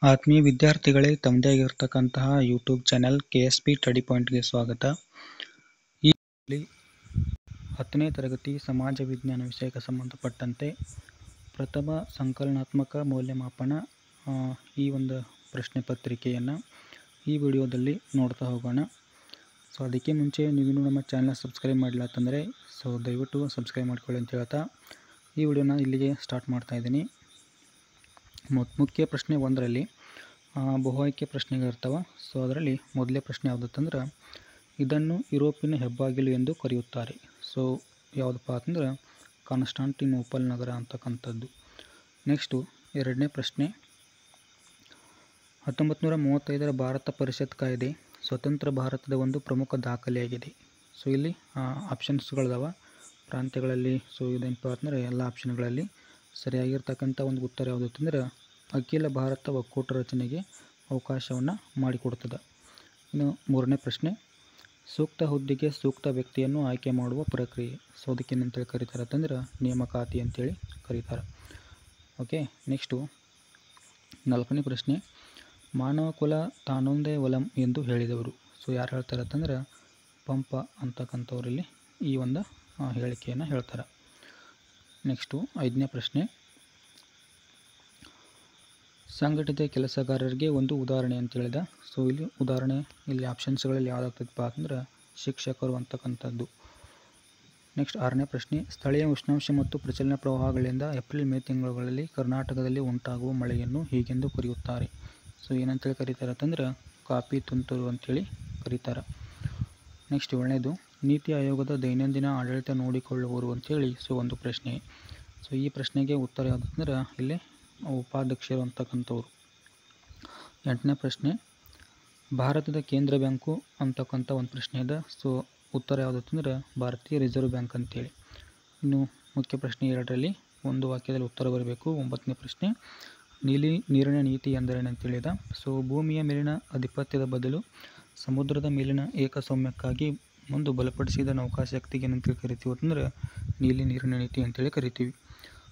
ಆತ್ಮೀಯ ವಿದ್ಯಾರ್ಥಿಗಳೇ, ತಮ್ಮದೇ ಆಗಿರತಕ್ಕಂತಹ ಯೂಟ್ಯೂಬ್ ಚಾನೆಲ್ KSP ಸ್ಟಡಿ ಪಾಯಿಂಟ್ಗೆ ಸ್ವಾಗತ. ಈ ವಿಡಿಯೋದಲ್ಲಿ 10ನೇ ತರಗತಿ ಸಮಾಜ ವಿಜ್ಞಾನ ವಿಷಯಕ್ಕೆ ಸಂಬಂಧಪಟ್ಟಂತೆ ಪ್ರಥಮ ಸಂಕಲನಾತ್ಮಕ ಮೌಲ್ಯಮಾಪನ ಈ ಒಂದು ಪ್ರಶ್ನೆ ಪತ್ರಿಕೆಯನ್ನು ಈ ವಿಡಿಯೋದಲ್ಲಿ ನೋಡ್ತಾ ಹೋಗೋಣ. ಸೊ ಅದಕ್ಕೆ ಮುಂಚೆ ನೀವಿನ್ನೂ ನಮ್ಮ ಚಾನಲ್ ಸಬ್ಸ್ಕ್ರೈಬ್ ಮಾಡಿಲ್ಲ ಅಂತಂದರೆ ದಯವಿಟ್ಟು ಸಬ್ಸ್ಕ್ರೈಬ್ ಮಾಡ್ಕೊಳ್ಳಿ ಅಂತ ಹೇಳ್ತಾ ಈ ವಿಡಿಯೋನ ಇಲ್ಲಿಗೆ ಸ್ಟಾರ್ಟ್ ಮಾಡ್ತಾ ಇದ್ದೀನಿ. ಮುಖ್ಯ ಪ್ರಶ್ನೆ 1ರಲ್ಲಿ ಬಹು ಆಯ್ಕೆ ಪ್ರಶ್ನೆಗಳಿರ್ತವೆ. ಸೊ ಅದರಲ್ಲಿ ಮೊದಲೇ ಪ್ರಶ್ನೆ ಯಾವುದಂತಂದ್ರೆ, ಇದನ್ನು ಯುರೋಪಿನ ಹೆಬ್ಬಾಗಿಲು ಎಂದು ಕರೆಯುತ್ತಾರೆ. ಸೊ ಯಾವುದಪ್ಪ ಅಂತಂದ್ರೆ ಕಾನ್ಸ್ಟಾಂಟಿನೋಪಲ್ ನಗರ ಅಂತಕ್ಕಂಥದ್ದು. ನೆಕ್ಸ್ಟು 2ನೇ ಪ್ರಶ್ನೆ, 1935ರ ಭಾರತ ಪರಿಷತ್ ಕಾಯ್ದೆ ಸ್ವತಂತ್ರ ಭಾರತದ ಒಂದು ಪ್ರಮುಖ ದಾಖಲೆಯಾಗಿದೆ. ಸೊ ಇಲ್ಲಿ ಆಪ್ಷನ್ಸ್ಗಳಿದಾವೆ ಪ್ರಾಂತ್ಯಗಳಲ್ಲಿ. ಸೊ ಇದೇನಪ್ಪ ಅಂತಂದರೆ ಎಲ್ಲ ಆಪ್ಷನ್ಗಳಲ್ಲಿ ಸರಿಯಾಗಿರ್ತಕ್ಕಂಥ ಒಂದು ಉತ್ತರ ಯಾವುದು ಅಂತಂದರೆ ಅಖಿಲ ಭಾರತ ಒಕ್ಕೂಟ ರಚನೆಗೆ ಅವಕಾಶವನ್ನು ಮಾಡಿಕೊಡ್ತದೆ. ಇನ್ನು 3ನೇ ಪ್ರಶ್ನೆ, ಸೂಕ್ತ ಹುದ್ದೆಗೆ ಸೂಕ್ತ ವ್ಯಕ್ತಿಯನ್ನು ಆಯ್ಕೆ ಮಾಡುವ ಪ್ರಕ್ರಿಯೆ. ಸೊ ಅದಕ್ಕೇನಂತೇಳಿ ಕರೀತಾರೆ ಅಂತಂದ್ರೆ ನೇಮಕಾತಿ ಅಂತೇಳಿ ಕರೀತಾರೆ. ಓಕೆ. ನೆಕ್ಸ್ಟು 4ನೇ ಪ್ರಶ್ನೆ, ಮಾನವ ಕುಲ ತಾನೊಂದೇ ಒಲಂ ಎಂದು ಹೇಳಿದವರು. ಸೊ ಯಾರು ಹೇಳ್ತಾರೆ ಅಂತಂದ್ರೆ ಪಂಪ ಅಂತಕ್ಕಂಥವ್ರಲ್ಲಿ ಈ ಒಂದು ಹೇಳಿಕೆಯನ್ನು ಹೇಳ್ತಾರೆ. ನೆಕ್ಸ್ಟು 5ನೇ ಪ್ರಶ್ನೆ, ಸಂಘಟಿತ ಕೆಲಸಗಾರರಿಗೆ ಒಂದು ಉದಾಹರಣೆ ಅಂತ ಹೇಳಿದ. ಸೊ ಇಲ್ಲಿ ಉದಾಹರಣೆ ಇಲ್ಲಿ ಆಪ್ಷನ್ಸ್ಗಳಲ್ಲಿ ಯಾವುದಾಗ್ತದಪ್ಪ ಅಂತಂದ್ರೆ ಶಿಕ್ಷಕರು ಅಂತಕ್ಕಂಥದ್ದು. ನೆಕ್ಸ್ಟ್ 6ನೇ ಪ್ರಶ್ನೆ, ಸ್ಥಳೀಯ ಉಷ್ಣಾಂಶ ಮತ್ತು ಪ್ರಚಲನ ಪ್ರವಾಹಗಳಿಂದ ಏಪ್ರಿಲ್ ಮೇ ತಿಂಗಳುಗಳಲ್ಲಿ ಕರ್ನಾಟಕದಲ್ಲಿ ಉಂಟಾಗುವ ಮಳೆಯನ್ನು ಹೀಗೆಂದು ಕರೆಯುತ್ತಾರೆ. ಸೊ ಏನಂತೇಳಿ ಕರೀತಾರೆ ಅಂತಂದ್ರೆ ಕಾಪಿ ತುಂತುರು ಅಂತೇಳಿ ಕರೀತಾರೆ. ನೆಕ್ಸ್ಟ್ 7ನೇದು, ನೀತಿ ಆಯೋಗದ ದೈನಂದಿನ ಆಡಳಿತ ನೋಡಿಕೊಳ್ಳುವರು ಅಂತೇಳಿ ಸೊ ಒಂದು ಪ್ರಶ್ನೆ. ಸೊ ಈ ಪ್ರಶ್ನೆಗೆ ಉತ್ತರ ಯಾವುದಂದ್ರೆ ಇಲ್ಲಿ ಉಪಾಧ್ಯಕ್ಷರು ಅಂತಕ್ಕಂಥವ್ರು. 8ನೇ ಪ್ರಶ್ನೆ, ಭಾರತದ ಕೇಂದ್ರ ಬ್ಯಾಂಕು ಅಂತಕ್ಕಂಥ ಒಂದು ಪ್ರಶ್ನೆ ಇದೆ. ಸೊ ಉತ್ತರ ಯಾವುದಂತಂದ್ರೆ ಭಾರತೀಯ ರಿಸರ್ವ್ ಬ್ಯಾಂಕ್ ಅಂತೇಳಿ. ಇನ್ನು ಮುಖ್ಯ ಪ್ರಶ್ನೆ 2ರಲ್ಲಿ ಒಂದು ವಾಕ್ಯದಲ್ಲಿ ಉತ್ತರ ಬರಬೇಕು. 9ನೇ ಪ್ರಶ್ನೆ, ನೀರಿನ ನೀತಿ ಎಂದರೇನು ಅಂತೇಳಿದ. ಸೊ ಭೂಮಿಯ ಮೇಲಿನ ಆಧಿಪತ್ಯದ ಬದಲು ಸಮುದ್ರದ ಮೇಲಿನ ಏಕಸ್ವಾಮ್ಯಕ್ಕಾಗಿ ಒಂದು ಬಲಪಡಿಸಿದ ನೌಕಾಶಕ್ತಿಗೆ ಏನಂತೇಳಿ ಕರಿತೀವಿ ಅಂತಂದ್ರೆ ನೀರಿನ ನೀತಿ ಅಂತೇಳಿ ಕರಿತೀವಿ.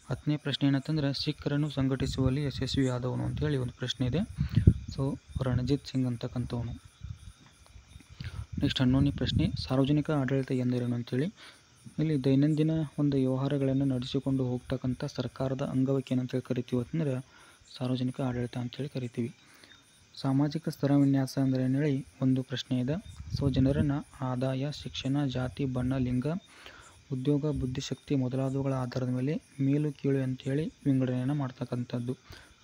10ನೇ ಪ್ರಶ್ನೆ ಏನಂತಂದ್ರೆ ಸಿಖ್ಖರನ್ನು ಸಂಘಟಿಸುವಲ್ಲಿ ಯಶಸ್ವಿಯಾದವನು ಅಂತೇಳಿ ಒಂದು ಪ್ರಶ್ನೆ ಇದೆ. ಸೊ ರಣಜಿತ್ ಸಿಂಗ್ ಅಂತಕ್ಕಂಥವನು. ನೆಕ್ಸ್ಟ್ 11ನೇ ಪ್ರಶ್ನೆ, ಸಾರ್ವಜನಿಕ ಆಡಳಿತ ಎಂದರೇನು ಅಂತೇಳಿ. ಇಲ್ಲಿ ದೈನಂದಿನ ಒಂದು ವ್ಯವಹಾರಗಳನ್ನು ನಡೆಸಿಕೊಂಡು ಹೋಗ್ತಕ್ಕಂಥ ಸರ್ಕಾರದ ಅಂಗವಕ್ಕೆ ಏನಂತೇಳಿ ಕರಿತೀವಿ ಅಂತಂದ್ರೆ ಸಾರ್ವಜನಿಕ ಆಡಳಿತ ಅಂತೇಳಿ ಕರಿತೀವಿ. ಸಾಮಾಜಿಕ ಸ್ತರ ವಿನ್ಯಾಸ ಅಂದರೆ ಹೇಳಿ ಒಂದು ಪ್ರಶ್ನೆ ಇದೆ. ಸೊ ಜನರನ್ನು ಆದಾಯ, ಶಿಕ್ಷಣ, ಜಾತಿ, ಬಣ್ಣ, ಲಿಂಗ, ಉದ್ಯೋಗ, ಬುದ್ಧಿಶಕ್ತಿ ಮೊದಲಾದವುಗಳ ಆಧಾರದ ಮೇಲೆ ಮೇಲು ಕೀಳು ಅಂತೇಳಿ ವಿಂಗಡಣೆಯನ್ನು ಮಾಡ್ತಕ್ಕಂಥದ್ದು.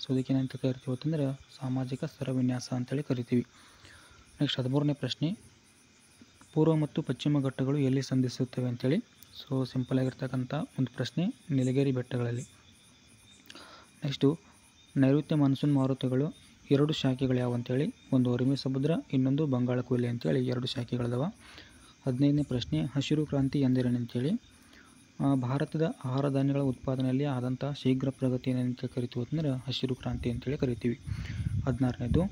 ಸೊ ಇದಕ್ಕೇನಂತ ಕರಿತೀವಿ ಅಂತಂದ್ರೆ ಸಾಮಾಜಿಕ ಸ್ತರ ವಿನ್ಯಾಸ ಅಂತೇಳಿ ಕರಿತೀವಿ. ನೆಕ್ಸ್ಟ್ 13ನೇ ಪ್ರಶ್ನೆ, ಪೂರ್ವ ಮತ್ತು ಪಶ್ಚಿಮ ಘಟ್ಟಗಳು ಎಲ್ಲಿ ಸಂಧಿಸುತ್ತವೆ ಅಂತೇಳಿ. ಸೊ ಸಿಂಪಲ್ ಆಗಿರ್ತಕ್ಕಂಥ ಒಂದು ಪ್ರಶ್ನೆ, ನೀಲಗಿರಿ ಬೆಟ್ಟಗಳಲ್ಲಿ. ನೆಕ್ಸ್ಟು ನೈಋತ್ಯ ಮಾನ್ಸೂನ್ ಮಾರುತಗಳು 2 ಶಾಖೆಗಳು ಯಾವ ಅಂತೇಳಿ. ಒಂದು ಅರಬ್ಬಿ ಸಮುದ್ರ, ಇನ್ನೊಂದು ಬಂಗಾಳ ಕೊಲ್ಲಿ ಅಂತೇಳಿ 2 ಶಾಖೆಗಳಿದಾವ. 15ನೇ ಪ್ರಶ್ನೆ, ಹಸಿರು ಕ್ರಾಂತಿ ಎಂದರೇನು ಅಂತೇಳಿ. ಭಾರತದ ಆಹಾರ ಧಾನ್ಯಗಳ ಉತ್ಪಾದನೆಯಲ್ಲಿ ಆದಂಥ ಶೀಘ್ರ ಪ್ರಗತಿಯನ್ನು ಏನಂತ ಕರಿತೀವಿ ಅಂತಂದ್ರೆ ಹಸಿರು ಕ್ರಾಂತಿ ಅಂತೇಳಿ ಕರಿತೀವಿ. 16ನೇದು,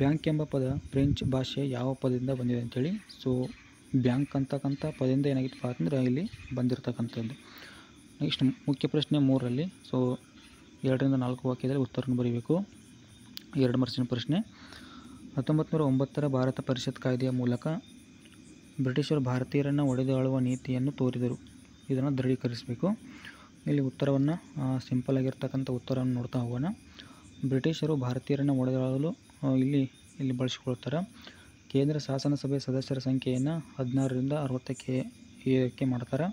ಬ್ಯಾಂಕ್ ಎಂಬ ಪದ ಫ್ರೆಂಚ್ ಭಾಷೆಯ ಯಾವ ಪದದಿಂದ ಬಂದಿದೆ ಅಂತೇಳಿ. ಸೊ ಬ್ಯಾಂಕ್ ಅಂತಕ್ಕಂಥ ಪದದಿಂದ ಏನಾಗಿತ್ತಪ್ಪ ಅಂತಂದ್ರೆ ಇಲ್ಲಿ ಬಂದಿರತಕ್ಕಂಥದ್ದು. ನೆಕ್ಸ್ಟ್ ಮುಖ್ಯ ಪ್ರಶ್ನೆ 3ರಲ್ಲಿ ಸೊ 2ರಿಂದ 4 ವಾಕ್ಯದಲ್ಲಿ ಉತ್ತರವನ್ನು ಬರೀಬೇಕು. 2 ಮಾರ್ಕ್ಸಿನ ಪ್ರಶ್ನೆ, 1909ರ ಭಾರತ ಪರಿಷತ್ ಕಾಯ್ದೆಯ ಮೂಲಕ ಬ್ರಿಟಿಷರು ಭಾರತೀಯರನ್ನು ಒಡೆದಾಳುವ ನೀತಿಯನ್ನು ತೋರಿದರು. ಇದನ್ನು ದೃಢೀಕರಿಸಬೇಕು. ಇಲ್ಲಿ ಉತ್ತರವನ್ನು ಸಿಂಪಲ್ ಆಗಿರ್ತಕ್ಕಂಥ ಉತ್ತರವನ್ನು ನೋಡ್ತಾ ಹೋಗೋಣ. ಬ್ರಿಟಿಷರು ಭಾರತೀಯರನ್ನು ಒಡೆದಾಳಲು ಇಲ್ಲಿ ಬಳಸಿಕೊಳ್ತಾರೆ. ಕೇಂದ್ರ ಶಾಸನಸಭೆ ಸದಸ್ಯರ ಸಂಖ್ಯೆಯನ್ನು 16ರಿಂದ 60ಕ್ಕೆ ಮಾಡ್ತಾರೆ.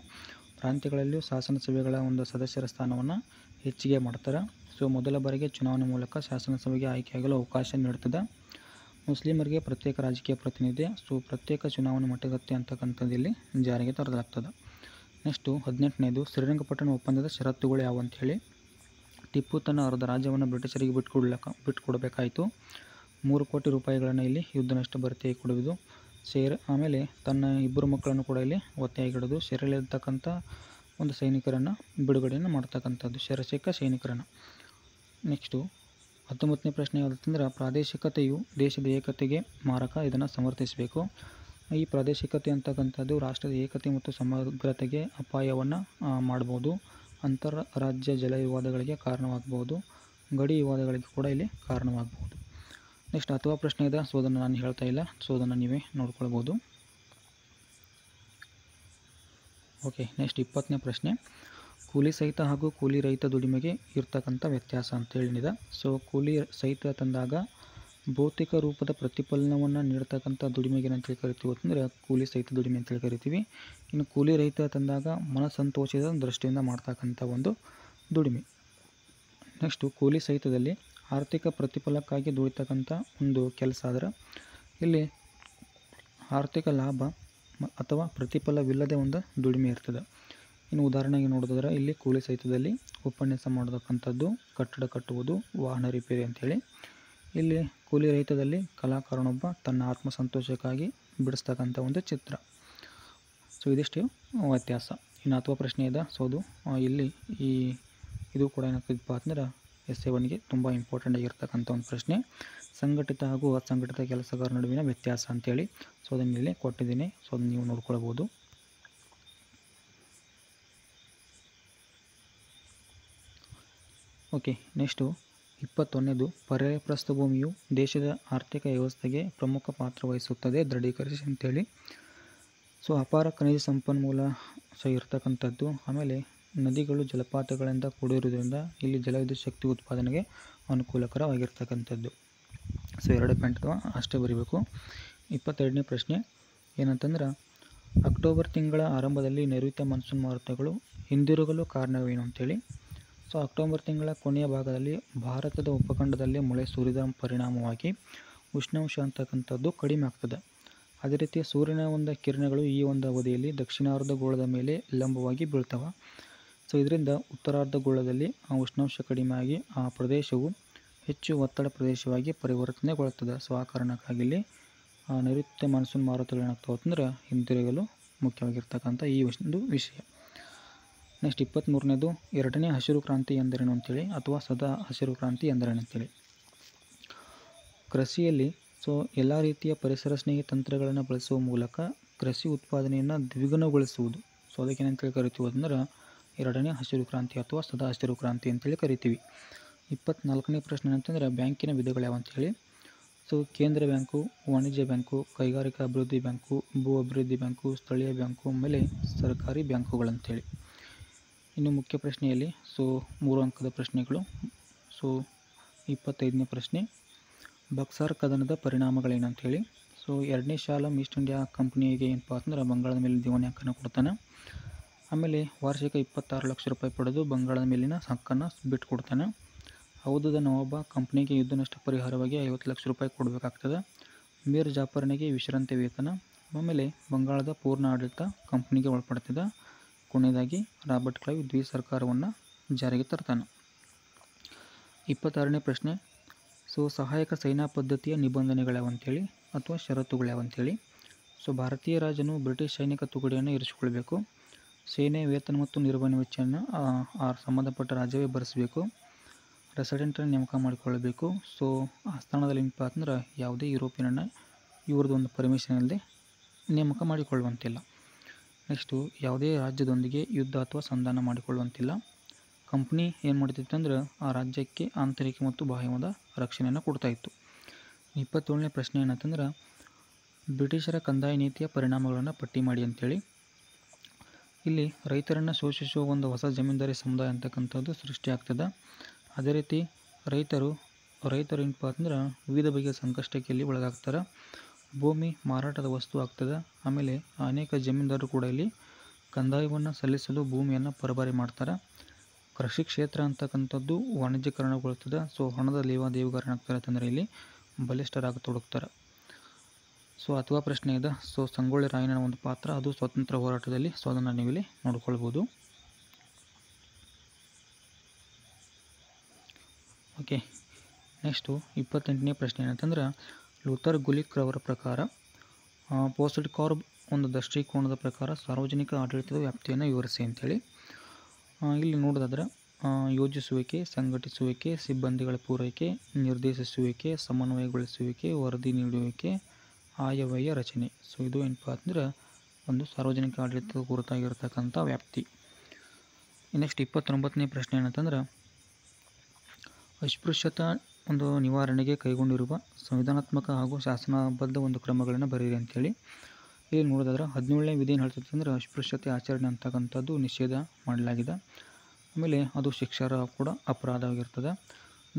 ಪ್ರಾಂತ್ಯಗಳಲ್ಲಿಯೂ ಶಾಸನಸಭೆಗಳ ಒಂದು ಸದಸ್ಯರ ಸ್ಥಾನವನ್ನು ಹೆಚ್ಚಿಗೆ ಮಾಡ್ತಾರೆ. ಸೊ ಮೊದಲ ಬಾರಿಗೆ ಚುನಾವಣೆ ಮೂಲಕ ಶಾಸನಸಭೆಗೆ ಆಯ್ಕೆಯಾಗಲು ಅವಕಾಶ ನೀಡುತ್ತದೆ. ಮುಸ್ಲಿಮರಿಗೆ ಪ್ರತ್ಯೇಕ ರಾಜಕೀಯ ಪ್ರತಿನಿಧಿ. ಸೊ ಪ್ರತ್ಯೇಕ ಚುನಾವಣೆ ಮತಗಟ್ಟೆ ಅಂತಕ್ಕಂಥದ್ದು ಇಲ್ಲಿ ಜಾರಿಗೆ ತರಲಾಗ್ತದೆ. ನೆಕ್ಸ್ಟು 18ನೇದು, ಶ್ರೀರಂಗಪಟ್ಟಣ ಒಪ್ಪಂದದ ಷರತ್ತುಗಳು ಯಾವ ಅಂತೇಳಿ. ಟಿಪ್ಪು ತನ್ನ ಅರ್ಧ ರಾಜ್ಯವನ್ನು ಬ್ರಿಟಿಷರಿಗೆ ಬಿಟ್ಟುಕೊಡಬೇಕಾಯಿತು. 3 ಕೋಟಿ ರೂಪಾಯಿಗಳನ್ನು ಇಲ್ಲಿ ಯುದ್ಧ ನಷ್ಟ ಭರ್ತಿಯಾಗಿ ಕೊಡುವುದು. ಆಮೇಲೆ ತನ್ನ 2 ಮಕ್ಕಳನ್ನು ಕೂಡ ಇಲ್ಲಿ ಒತ್ತೆಯಾಗಿಡೋದು. ಸೆರೆಯಲ್ಲಿರ್ತಕ್ಕಂಥ ಒಂದು ಸೈನಿಕರನ್ನು ಬಿಡುಗಡೆಯನ್ನು ಮಾಡ್ತಕ್ಕಂಥದ್ದು, ಸೆರೆಸಿಕ್ಕ ಸೈನಿಕರನ್ನು. ನೆಕ್ಸ್ಟು 19ನೇ ಪ್ರಶ್ನೆ ಯಾವುದಂತಂದ್ರೆ ಪ್ರಾದೇಶಿಕತೆಯು ದೇಶದ ಏಕತೆಗೆ ಮಾರಕ, ಇದನ್ನು ಸಮರ್ಥಿಸಬೇಕು. ಈ ಪ್ರಾದೇಶಿಕತೆ ಅಂತಕ್ಕಂಥದ್ದು ರಾಷ್ಟ್ರದ ಏಕತೆ ಮತ್ತು ಸಮಗ್ರತೆಗೆ ಅಪಾಯವನ್ನು ಮಾಡ್ಬೋದು. ಅಂತರ್ ರಾಜ್ಯ ಜಲ ವಿವಾದಗಳಿಗೆ ಕಾರಣವಾಗಬಹುದು. ಗಡಿ ವಿವಾದಗಳಿಗೆ ಕೂಡ ಇಲ್ಲಿ ಕಾರಣವಾಗಬಹುದು. ನೆಕ್ಸ್ಟ್ ಅಥವಾ ಪ್ರಶ್ನೆ ಇದೆ, ಸೊ ಅದನ್ನು ನಾನು ಹೇಳ್ತಾ ಇಲ್ಲ, ಸೊ ಅದನ್ನು ನೀವೇ ನೋಡ್ಕೊಳ್ಬೋದು. ಓಕೆ, ನೆಕ್ಸ್ಟ್ 20ನೇ ಪ್ರಶ್ನೆ, ಕೂಲಿ ಸಹಿತ ಹಾಗೂ ಕೂಲಿ ರಹಿತ ದುಡಿಮೆಗೆ ಇರ್ತಕ್ಕಂಥ ವ್ಯತ್ಯಾಸ ಅಂತೇಳಿದೆ. ಸೊ ಕೂಲಿ ಸಹಿತ ತಂದಾಗ ಭೌತಿಕ ರೂಪದ ಪ್ರತಿಫಲನವನ್ನು ನೀಡ್ತಕ್ಕಂಥ ದುಡಿಮೆಗೆ ಏನಂತೇಳಿ ಕರಿತೀವಿ ಅಂತಂದರೆ ಕೂಲಿ ಸಹಿತ ದುಡಿಮೆ ಅಂತೇಳಿ ಕರಿತೀವಿ. ಇನ್ನು ಕೂಲಿ ರಹಿತ ತಂದಾಗ ಮನಸಂತೋಷದ ದೃಷ್ಟಿಯಿಂದ ಮಾಡ್ತಕ್ಕಂಥ ಒಂದು ದುಡಿಮೆ. ನೆಕ್ಸ್ಟು ಕೂಲಿ ಸಹಿತದಲ್ಲಿ ಆರ್ಥಿಕ ಪ್ರತಿಫಲಕ್ಕಾಗಿ ದುಡಿತಕ್ಕಂಥ ಒಂದು ಕೆಲಸ ಆದರೆ ಇಲ್ಲಿ ಆರ್ಥಿಕ ಲಾಭ ಅಥವಾ ಪ್ರತಿಫಲವಿಲ್ಲದೆ ಒಂದು ದುಡಿಮೆ ಇರ್ತದೆ. ಇನ್ನು ಉದಾಹರಣೆಗೆ ನೋಡೋದಾದ್ರೆ ಇಲ್ಲಿ ಕೂಲಿ ಸಹಿತದಲ್ಲಿ ಉಪನ್ಯಾಸ ಮಾಡತಕ್ಕಂಥದ್ದು, ಕಟ್ಟಡ ಕಟ್ಟುವುದು, ವಾಹನ ರಿಪೇರಿ ಅಂಥೇಳಿ. ಇಲ್ಲಿ ಕೂಲಿ ರಹಿತದಲ್ಲಿ ಕಲಾಕಾರನೊಬ್ಬ ತನ್ನ ಆತ್ಮಸಂತೋಷಕ್ಕಾಗಿ ಬಿಡಿಸ್ತಕ್ಕಂಥ ಒಂದು ಚಿತ್ರ. ಸೊ ಇದಿಷ್ಟು ವ್ಯತ್ಯಾಸ. ಇನ್ನು ಅಥವಾ ಪ್ರಶ್ನೆ ಇದೆ, ಸೊ ಅದು ಇಲ್ಲಿ ಇದು ಕೂಡ ಏನಾಗ್ತದಪ್ಪ ಅಂದ್ರೆ ಎಸ್-ಎ-1ಗೆ ತುಂಬ ಇಂಪಾರ್ಟೆಂಟ್ ಆಗಿರ್ತಕ್ಕಂಥ ಒಂದು ಪ್ರಶ್ನೆ, ಸಂಘಟಿತ ಹಾಗೂ ಅಸಂಘಟಿತ ಕೆಲಸಗಾರ ನಡುವಿನ ವ್ಯತ್ಯಾಸ ಅಂತೇಳಿ. ಸೊ ಅದನ್ನು ಇಲ್ಲಿ ಕೊಟ್ಟಿದ್ದೀನಿ, ಸೊ ಅದನ್ನು ನೀವು ನೋಡ್ಕೊಳ್ಬೋದು. ಓಕೆ, ನೆಕ್ಸ್ಟು 21ನೇದು, ಪರ್ಯಾಯ ಪ್ರಸ್ಥಭೂಮಿಯು ದೇಶದ ಆರ್ಥಿಕ ವ್ಯವಸ್ಥೆಗೆ ಪ್ರಮುಖ ಪಾತ್ರ ವಹಿಸುತ್ತದೆ, ದೃಢೀಕರಿಸಿ ಅಂತೇಳಿ. ಸೊ ಅಪಾರ ಖನಿಜ ಸಂಪನ್ಮೂಲ ಇರ್ತಕ್ಕಂಥದ್ದು, ಆಮೇಲೆ ನದಿಗಳು ಜಲಪಾತಗಳಿಂದ ಕೂಡಿರುವುದರಿಂದ ಇಲ್ಲಿ ಜಲವಿದ್ಯುತ್ ಶಕ್ತಿ ಉತ್ಪಾದನೆಗೆ ಅನುಕೂಲಕರವಾಗಿರ್ತಕ್ಕಂಥದ್ದು. ಸೊ 2 ಪಾಯಿಂಟ್ ಅಷ್ಟೇ ಬರೀಬೇಕು. 22ನೇ ಪ್ರಶ್ನೆ ಏನಂತಂದ್ರೆ, ಅಕ್ಟೋಬರ್ ತಿಂಗಳ ಆರಂಭದಲ್ಲಿ ನೈಋತ್ಯ ಮಾನ್ಸೂನ್ ಮಾರುತಗಳು ಹಿಂದಿರುಗಲು ಕಾರಣವೇನು ಅಂತೇಳಿ. ಸೊ ಅಕ್ಟೋಬರ್ ತಿಂಗಳ ಕೊನೆಯ ಭಾಗದಲ್ಲಿ ಭಾರತದ ಉಪಖಂಡದಲ್ಲಿ ಮಳೆ ಸುರಿದ ಪರಿಣಾಮವಾಗಿ ಉಷ್ಣಾಂಶ ಅಂತಕ್ಕಂಥದ್ದು ಕಡಿಮೆ ಆಗ್ತದೆ. ಅದೇ ರೀತಿ ಸೂರ್ಯನ ಒಂದು ಕಿರಣಗಳು ಈ ಒಂದು ಅವಧಿಯಲ್ಲಿ ದಕ್ಷಿಣಾರ್ಧಗೋಳದ ಮೇಲೆ ಲಂಬವಾಗಿ ಬೀಳ್ತವೆ. ಸೊ ಇದರಿಂದ ಉತ್ತರಾರ್ಧಗೋಳದಲ್ಲಿ ಆ ಉಷ್ಣಾಂಶ ಕಡಿಮೆಯಾಗಿ ಆ ಪ್ರದೇಶವು ಹೆಚ್ಚು ಒತ್ತಡ ಪ್ರದೇಶವಾಗಿ ಪರಿವರ್ತನೆಗೊಳ್ಳುತ್ತದೆ. ಸೊ ಆ ಕಾರಣಕ್ಕಾಗಿ ಇಲ್ಲಿ ನೈಋತ್ಯ ಮಾನ್ಸೂನ್ ಮಾರುತಗಳು ಏನಾಗ್ತಾವೆ ಅಂತಂದ್ರೆ ಹಿಂದಿರುಗಲು ಮುಖ್ಯವಾಗಿರ್ತಕ್ಕಂಥ ಈ ಒಂದು ವಿಷಯ. ನೆಕ್ಸ್ಟ್ 23ನೇದು, ಎರಡನೇ ಹಸಿರು ಕ್ರಾಂತಿ ಎಂದರೇನು ಅಂತೇಳಿ, ಅಥವಾ ಸದಾ ಹಸಿರು ಕ್ರಾಂತಿ ಎಂದರೇನು ಅಂತೇಳಿ. ಕೃಷಿಯಲ್ಲಿ ಸೊ ಎಲ್ಲ ರೀತಿಯ ಪರಿಸರ ಸ್ನೇಹಿ ತಂತ್ರಗಳನ್ನು ಬಳಸುವ ಮೂಲಕ ಕೃಷಿ ಉತ್ಪಾದನೆಯನ್ನು ದ್ವಿಗುಣಗೊಳಿಸುವುದು. ಸೊ ಅದಕ್ಕೆ ಏನಂತೇಳಿ ಕರಿತೀವಿ ಅಂದ್ರೆ ಎರಡನೇ ಹಸಿರು ಕ್ರಾಂತಿ ಅಥವಾ ಸದಾ ಹಸಿರು ಕ್ರಾಂತಿ ಅಂತೇಳಿ ಕರಿತೀವಿ. 24ನೇ ಪ್ರಶ್ನೆ ಏನಂತಂದರೆ, ಬ್ಯಾಂಕಿನ ವಿಧಗಳು ಯಾವ ಅಂತೇಳಿ. ಸೊ ಕೇಂದ್ರ ಬ್ಯಾಂಕು, ವಾಣಿಜ್ಯ ಬ್ಯಾಂಕು, ಕೈಗಾರಿಕಾ ಅಭಿವೃದ್ಧಿ ಬ್ಯಾಂಕು, ಭೂ ಅಭಿವೃದ್ಧಿ ಬ್ಯಾಂಕು, ಸ್ಥಳೀಯ ಬ್ಯಾಂಕು, ಆಮೇಲೆ ಸರ್ಕಾರಿ ಬ್ಯಾಂಕುಗಳಂತೇಳಿ. ಇನ್ನು ಮುಖ್ಯ ಪ್ರಶ್ನೆಯಲ್ಲಿ ಸೊ 3 ಅಂಕದ ಪ್ರಶ್ನೆಗಳು. ಸೊ 25ನೇ ಪ್ರಶ್ನೆ, ಬಕ್ಸಾರ್ ಕದನದ ಪರಿಣಾಮಗಳೇನು ಅಂತೇಳಿ. ಸೊ ಎರಡನೇ ಶಾಲಂ ಈಸ್ಟ್ ಇಂಡಿಯಾ ಕಂಪ್ನಿಗೆ ಏನಪ್ಪ ಅಂತಂದ್ರೆ ಬಂಗಾಳದ ಮೇಲೆ ದಿವಾನಿ ಹಕ್ಕನ್ನು ಕೊಡ್ತಾನೆ. ಆಮೇಲೆ ವಾರ್ಷಿಕ 26 ಲಕ್ಷ ರೂಪಾಯಿ ಪಡೆದು ಬಂಗಾಳದ ಮೇಲಿನ ಹಕ್ಕನ್ನು ಬಿಟ್ಟುಕೊಡ್ತಾನೆ. ಔಧದ ನವಾಬ ಕಂಪ್ನಿಗೆ ಯುದ್ಧ ನಷ್ಟ ಪರಿಹಾರವಾಗಿ 50 ಲಕ್ಷ ರೂಪಾಯಿ ಕೊಡಬೇಕಾಗ್ತದೆ. ಮೀರ್ ಜಾಫರ್ನಿಗೆ ವಿಶ್ರಾಂತಿ ವೇತನ. ಆಮೇಲೆ ಬಂಗಾಳದ ಪೂರ್ಣ ಆಡಳಿತ ಕಂಪ್ನಿಗೆ ಒಳಪಡ್ತಿದೆ. ಕೊನೆಯದಾಗಿ ರಾಬರ್ಟ್ ಕ್ಲೈವ್ ದ್ವಿ ಸರ್ಕಾರವನ್ನು ಜಾರಿಗೆ ತರ್ತಾನೆ. 26ನೇ ಪ್ರಶ್ನೆ, ಸೊ ಸಹಾಯಕ ಸೇನಾ ಪದ್ಧತಿಯ ನಿಬಂಧನೆಗಳ್ಯಾವಂತೇಳಿ ಅಥವಾ ಷರತ್ತುಗಳ್ಯಾವಂತೇಳಿ. ಸೊ ಭಾರತೀಯ ರಾಜನು ಬ್ರಿಟಿಷ್ ಸೈನಿಕ ತುಕಡಿಯನ್ನು ಇರಿಸಿಕೊಳ್ಬೇಕು. ಸೇನೆ ವೇತನ ಮತ್ತು ನಿರ್ವಹಣೆ ವೆಚ್ಚವನ್ನು ಸಂಬಂಧಪಟ್ಟ ರಾಜ್ಯವೇ ಭರಿಸಬೇಕು. ರೆಸಿಡೆಂಟನ್ನು ನೇಮಕ ಮಾಡಿಕೊಳ್ಳಬೇಕು. ಸೊ ಆಸ್ಥಾನದಲ್ಲಿ ಏನಪ್ಪ ಅಂದ್ರೆ ಯಾವುದೇ ಯುರೋಪಿಯನ್ನ ಇವ್ರದ್ದು ಒಂದು ಪರ್ಮಿಷನ್ ಇಲ್ಲದೆ ನೇಮಕ ಮಾಡಿಕೊಳ್ಳುವಂತಿಲ್ಲ. ನೆಕ್ಸ್ಟು ಯಾವುದೇ ರಾಜ್ಯದೊಂದಿಗೆ ಯುದ್ಧ ಅಥವಾ ಸಂಧಾನ ಮಾಡಿಕೊಳ್ಳುವಂತಿಲ್ಲ. ಕಂಪ್ನಿ ಏನು ಮಾಡ್ತಿತ್ತು ಅಂದ್ರೆ ಆ ರಾಜ್ಯಕ್ಕೆ ಆಂತರಿಕ ಮತ್ತು ಬಾಹ್ಯವಾದ ರಕ್ಷಣೆಯನ್ನು ಕೊಡ್ತಾಯಿತ್ತು. 27ನೇ ಪ್ರಶ್ನೆ ಏನಂತಂದ್ರೆ, ಬ್ರಿಟಿಷರ ಕಂದಾಯ ನೀತಿಯ ಪರಿಣಾಮಗಳನ್ನು ಪಟ್ಟಿ ಮಾಡಿ ಅಂತೇಳಿ. ಇಲ್ಲಿ ರೈತರನ್ನು ಶೋಷಿಸುವ ಒಂದು ಹೊಸ ಜಮೀನ್ದಾರಿ ಸಮುದಾಯ ಅಂತಕ್ಕಂಥದ್ದು ಸೃಷ್ಟಿಯಾಗ್ತದೆ. ಅದೇ ರೀತಿ ರೈತರು ಏನಪ್ಪ ಅಂದ್ರೆ ವಿವಿಧ ಬಗೆಯ ಸಂಕಷ್ಟಕ್ಕೆ ಇಲ್ಲಿ ಒಳಗಾಗ್ತಾರೆ. ಭೂಮಿ ಮಾರಾಟದ ವಸ್ತು ಆಗ್ತದೆ. ಆಮೇಲೆ ಅನೇಕ ಜಮೀನ್ದಾರರು ಕೂಡ ಇಲ್ಲಿ ಕಂದಾಯವನ್ನು ಸಲ್ಲಿಸಲು ಭೂಮಿಯನ್ನು ಪರಭಾರೆ ಮಾಡ್ತಾರೆ. ಕೃಷಿ ಕ್ಷೇತ್ರ ಅಂತಕ್ಕಂಥದ್ದು ವಾಣಿಜ್ಯೀಕರಣಗೊಳ್ತದೆ. ಸೊ ಹಣದ ಲೇವಾದೇವಿಗಾರ ಏನಾಗ್ತಾರೆ ಅಂತಂದರೆ ಇಲ್ಲಿ ಬಲಿಷ್ಠರಾಗತೊಡಗ್ತಾರೆ. ಸೊ ಅಥವಾ ಪ್ರಶ್ನೆ ಇದೆ, ಸೊ ಸಂಗೊಳ್ಳಿ ರಾಯಣ್ಣನ ಒಂದು ಪಾತ್ರ ಅದು ಸ್ವಾತಂತ್ರ್ಯ ಹೋರಾಟದಲ್ಲಿ. ಸೊ ಅದನ್ನು ನೀವಿಲ್ಲಿ ನೋಡ್ಕೊಳ್ಬೋದು. ಓಕೆ, ನೆಕ್ಸ್ಟು 28ನೇ ಪ್ರಶ್ನೆ ಏನಂತಂದ್ರೆ, ಲೂಥರ್ ಗುಲಿಕ್ ರವರ ಪ್ರಕಾರ ಪೋಸ್ಟ್ ಕಾರ್ಬ್ ಒಂದು ದೃಷ್ಟಿಕೋನದ ಪ್ರಕಾರ ಸಾರ್ವಜನಿಕ ಆಡಳಿತದ ವ್ಯಾಪ್ತಿಯನ್ನು ವಿವರಿಸಿ ಅಂತೇಳಿ. ಇಲ್ಲಿ ನೋಡೋದಾದ್ರೆ ಯೋಜಿಸುವಿಕೆ, ಸಂಘಟಿಸುವಿಕೆ, ಸಿಬ್ಬಂದಿಗಳ ಪೂರೈಕೆ, ನಿರ್ದೇಶಿಸುವಿಕೆ, ಸಮನ್ವಯಗೊಳಿಸುವಿಕೆ, ವರದಿ ನೀಡುವಿಕೆ, ಆಯವ್ಯಯ ರಚನೆ. ಸೊ ಇದು ಏನಪ್ಪ ಅಂದ್ರೆ ಒಂದು ಸಾರ್ವಜನಿಕ ಆಡಳಿತದ ಕುರಿತಾಗಿರ್ತಕ್ಕಂಥ ವ್ಯಾಪ್ತಿ. ನೆಕ್ಸ್ಟ್ 29ನೇ ಪ್ರಶ್ನೆ ಏನಂತಂದ್ರೆ, ಅಸ್ಪೃಶ್ಯತಾ ಒಂದು ನಿವಾರಣೆಗೆ ಕೈಗೊಂಡಿರುವ ಸಂವಿಧಾನಾತ್ಮಕ ಹಾಗೂ ಶಾಸನಬದ್ಧ ಒಂದು ಕ್ರಮಗಳನ್ನು ಬರೀರಿ ಅಂತೇಳಿ. ಇಲ್ಲಿ ನೋಡೋದಾದ್ರೆ 17ನೇ ವಿಧಿ ಏನು ಹೇಳ್ತೈತೆ ಅಂದರೆ ಅಸ್ಪೃಶ್ಯತೆ ಆಚರಣೆ ಅಂತಕ್ಕಂಥದ್ದು ನಿಷೇಧ ಮಾಡಲಾಗಿದೆ. ಆಮೇಲೆ ಅದು ಶಿಕ್ಷಾರ್ಹ ಕೂಡ ಅಪರಾಧವಾಗಿರ್ತದೆ.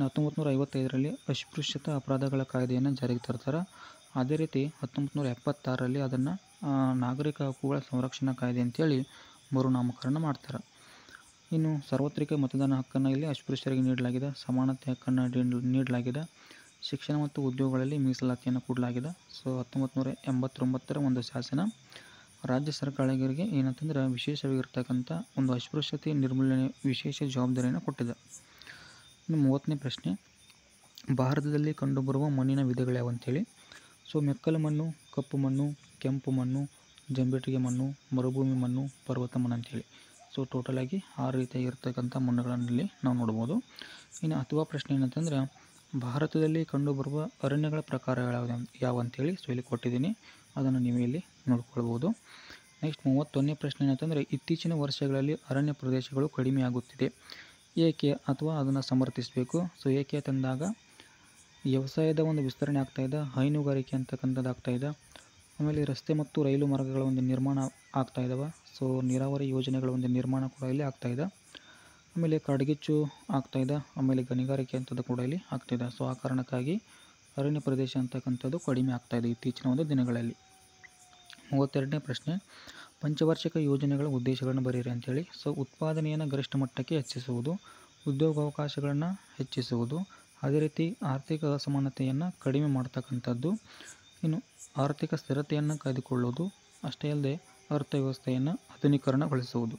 1955ರಲ್ಲಿ ಅಸ್ಪೃಶ್ಯತಾ ಅಪರಾಧಗಳ ಕಾಯ್ದೆಯನ್ನು ಜಾರಿಗೆ ತರ್ತಾರೆ. ಅದೇ ರೀತಿ 1976ರಲ್ಲಿ ಅದನ್ನು ನಾಗರಿಕ ಹಕ್ಕುಗಳ ಸಂರಕ್ಷಣಾ ಕಾಯ್ದೆ ಅಂತೇಳಿ ಮರುನಾಮಕರಣ ಮಾಡ್ತಾರೆ. ಇನ್ನು ಸಾರ್ವತ್ರಿಕ ಮತದಾನ ಹಕ್ಕನ್ನು ಇಲ್ಲಿ ಅಸ್ಪೃಶ್ಯರಿಗೆ ನೀಡಲಾಗಿದೆ. ಸಮಾನತೆ ಹಕ್ಕನ್ನು ನೀಡಲಾಗಿದೆ. ಶಿಕ್ಷಣ ಮತ್ತು ಉದ್ಯೋಗಗಳಲ್ಲಿ ಮೀಸಲಾತಿಯನ್ನು ಕೊಡಲಾಗಿದೆ. ಸೊ 1989ರ ಒಂದು ಶಾಸನ ರಾಜ್ಯ ಸರ್ಕಾರಗಳಿಗೆ ಏನಂತಂದ್ರೆ ವಿಶೇಷವಾಗಿರ್ತಕ್ಕಂಥ ಒಂದು ಅಸ್ಪೃಶ್ಯತೆ ನಿರ್ಮೂಲನೆ ವಿಶೇಷ ಜವಾಬ್ದಾರಿಯನ್ನು ಕೊಟ್ಟಿದೆ. ಇನ್ನು 30ನೇ ಪ್ರಶ್ನೆ, ಭಾರತದಲ್ಲಿ ಕಂಡುಬರುವ ಮಣ್ಣಿನ ವಿಧಗಳು ಅಂತೇಳಿ. ಸೊ ಮೆಕ್ಕಲು ಮಣ್ಣು, ಕಪ್ಪು ಮಣ್ಣು, ಕೆಂಪು ಮಣ್ಣು, ಜಂಬಿಟ್ಟಿಗೆ ಮಣ್ಣು, ಮರುಭೂಮಿ ಮಣ್ಣು, ಪರ್ವತ ಮಣ್ಣು ಅಂತೇಳಿ. ಸೊ ಟೋಟಲಾಗಿ 6 ರೀತಿಯಾಗಿರ್ತಕ್ಕಂಥ ಮಣ್ಣುಗಳಲ್ಲಿ ನಾವು ನೋಡ್ಬೋದು. ಇನ್ನು ಅಥವಾ ಪ್ರಶ್ನೆ ಏನಂತಂದ್ರೆ ಭಾರತದಲ್ಲಿ ಕಂಡುಬರುವ ಅರಣ್ಯಗಳ ಪ್ರಕಾರಗಳು ಯಾವ ಅಂತೇಳಿ ಸೊ ಇಲ್ಲಿ ಕೊಟ್ಟಿದ್ದೀನಿ, ಅದನ್ನು ನೀವು ಇಲ್ಲಿ ನೋಡ್ಕೊಳ್ಬೋದು. ನೆಕ್ಸ್ಟ್ 31ನೇ ಪ್ರಶ್ನೆ ಏನಂತಂದರೆ ಇತ್ತೀಚಿನ ವರ್ಷಗಳಲ್ಲಿ ಅರಣ್ಯ ಪ್ರದೇಶಗಳು ಕಡಿಮೆಯಾಗುತ್ತಿದೆ, ಏಕೆ ಅಥವಾ ಅದನ್ನು ಸಮರ್ಥಿಸಬೇಕು. ಸೊ ಏಕೆ ತಂದಾಗ ವ್ಯವಸಾಯದ ಒಂದು ವಿಸ್ತರಣೆ ಆಗ್ತಾಯಿದೆ, ಹೈನುಗಾರಿಕೆ ಅಂತಕ್ಕಂಥದ್ದು ಆಗ್ತಾಯಿದೆ, ಆಮೇಲೆ ರಸ್ತೆ ಮತ್ತು ರೈಲು ಮಾರ್ಗಗಳ ಒಂದು ನಿರ್ಮಾಣ ಆಗ್ತಾಯಿದ್ದಾವೆ. ಸೊ ನೀರಾವರಿ ಯೋಜನೆಗಳ ಒಂದು ನಿರ್ಮಾಣ ಕೂಡ ಇಲ್ಲಿ ಆಗ್ತಾಯಿದೆ. ಆಮೇಲೆ ಕಾಡ್ಗಿಚ್ಚು ಆಗ್ತಾಯಿದೆ, ಆಮೇಲೆ ಗಣಿಗಾರಿಕೆ ಅಂಥದ್ದು ಕೂಡ ಇಲ್ಲಿ ಆಗ್ತಾಯಿದೆ. ಸೊ ಆ ಕಾರಣಕ್ಕಾಗಿ ಅರಣ್ಯ ಪ್ರದೇಶ ಅಂತಕ್ಕಂಥದ್ದು ಕಡಿಮೆ ಆಗ್ತಾಯಿದೆ ಇತ್ತೀಚಿನ ಒಂದು ದಿನಗಳಲ್ಲಿ. 32ನೇ ಪ್ರಶ್ನೆ, ಪಂಚವಾರ್ಷಿಕ ಯೋಜನೆಗಳ ಉದ್ದೇಶಗಳನ್ನು ಬರೆಯಿರಿ ಅಂತೇಳಿ. ಸೊ ಉತ್ಪಾದನೆಯನ್ನು ಗರಿಷ್ಠ ಮಟ್ಟಕ್ಕೆ ಹೆಚ್ಚಿಸುವುದು, ಉದ್ಯೋಗಾವಕಾಶಗಳನ್ನು ಹೆಚ್ಚಿಸುವುದು, ಅದೇ ರೀತಿ ಆರ್ಥಿಕ ಅಸಮಾನತೆಯನ್ನು ಕಡಿಮೆ ಮಾಡ್ತಕ್ಕಂಥದ್ದು, ಇನ್ನು ಆರ್ಥಿಕ ಸ್ಥಿರತೆಯನ್ನು ಕಾಯ್ದುಕೊಳ್ಳುವುದು, ಅಷ್ಟೇ ಅಲ್ಲದೆ ಅರ್ಥವ್ಯವಸ್ಥೆಯನ್ನು ಆಧುನೀಕರಣಗೊಳಿಸುವುದು.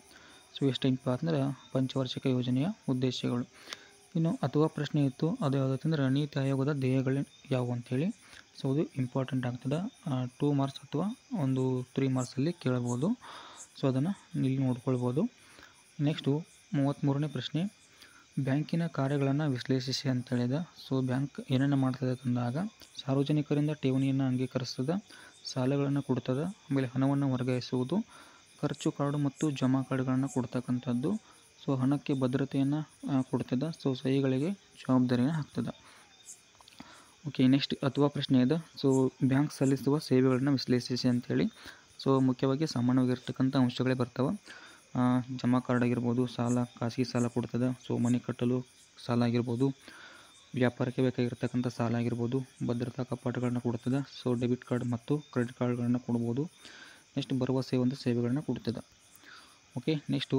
ಸೊ ಎಷ್ಟೇನಪ್ಪ ಅಂದರೆ ಪಂಚವಾರ್ಷಿಕ ಯೋಜನೆಯ ಉದ್ದೇಶಗಳು. ಇನ್ನು ಅಥವಾ ಪ್ರಶ್ನೆ ಇತ್ತು, ಅದು ಯಾವುದಂತಂದ್ರೆ ನೀತಿ ಆಯೋಗದ ಧ್ಯೇಯಗಳು ಯಾವುವು ಅಂತೇಳಿ. ಸೊ ಅದು ಇಂಪಾರ್ಟೆಂಟ್ ಆಗ್ತದೆ, 2 ಮಾರ್ಕ್ಸ್ ಅಥವಾ ಒಂದು 3 ಮಾರ್ಕ್ಸಲ್ಲಿ ಕೇಳ್ಬೋದು. ಸೊ ಅದನ್ನು ಇಲ್ಲಿ ನೋಡ್ಕೊಳ್ಬೋದು. ನೆಕ್ಸ್ಟು 33ನೇ ಪ್ರಶ್ನೆ, ಬ್ಯಾಂಕಿನ ಕಾರ್ಯಗಳನ್ನು ವಿಶ್ಲೇಷಿಸಿ ಅಂತೇಳಿದೆ. ಸೊ ಬ್ಯಾಂಕ್ ಏನೇನು ಮಾಡ್ತದೆ ತಂದಾಗ ಸಾರ್ವಜನಿಕರಿಂದ ಠೇವಣಿಯನ್ನು ಅಂಗೀಕರಿಸ್ತದೆ, ಸಾಲಗಳನ್ನು ಕೊಡ್ತದೆ, ಆಮೇಲೆ ಹಣವನ್ನು ವರ್ಗಾಯಿಸುವುದು, ಖರ್ಚು ಕಾರ್ಡು ಮತ್ತು ಜಮಾ ಕಾರ್ಡುಗಳನ್ನು ಕೊಡ್ತಕ್ಕಂಥದ್ದು, ಸೊ ಹಣಕ್ಕೆ ಭದ್ರತೆಯನ್ನು ಕೊಡ್ತದೆ, ಸೊ ಸಹಿಗಳಿಗೆ ಜವಾಬ್ದಾರಿಯನ್ನು ಹಾಕ್ತದೆ. ಓಕೆ, ನೆಕ್ಸ್ಟ್ ಅಥವಾ ಪ್ರಶ್ನೆ ಇದೆ. ಸೊ ಬ್ಯಾಂಕ್ ಸಲ್ಲಿಸುವ ಸೇವೆಗಳನ್ನು ವಿಶ್ಲೇಷಿಸಿ ಅಂತೇಳಿ. ಸೊ ಮುಖ್ಯವಾಗಿ ಸಾಮಾನ್ಯವಾಗಿರ್ತಕ್ಕಂಥ ಅಂಶಗಳೇ ಬರ್ತವೆ. ಜಮಾ ಕಾರ್ಡ್ ಆಗಿರ್ಬೋದು, ಸಾಲ, ಖಾಸಗಿ ಸಾಲ ಕೊಡ್ತದೆ, ಸೊ ಮನೆ ಕಟ್ಟಲು ಸಾಲ ಆಗಿರ್ಬೋದು, ವ್ಯಾಪಾರಕ್ಕೆ ಬೇಕಾಗಿರ್ತಕ್ಕಂಥ ಸಾಲ ಆಗಿರ್ಬೋದು, ಭದ್ರತಾ ಕಪಾಟುಗಳನ್ನು ಕೊಡ್ತದೆ, ಸೊ ಡೆಬಿಟ್ ಕಾರ್ಡ್ ಮತ್ತು ಕ್ರೆಡಿಟ್ ಕಾರ್ಡ್ಗಳನ್ನು ಕೊಡ್ಬೋದು. ನೆಕ್ಸ್ಟ್ ಭರವಸೆ ಒಂದು ಸೇವೆಗಳನ್ನು ಕೊಡ್ತದೆ. ಓಕೆ, ನೆಕ್ಸ್ಟು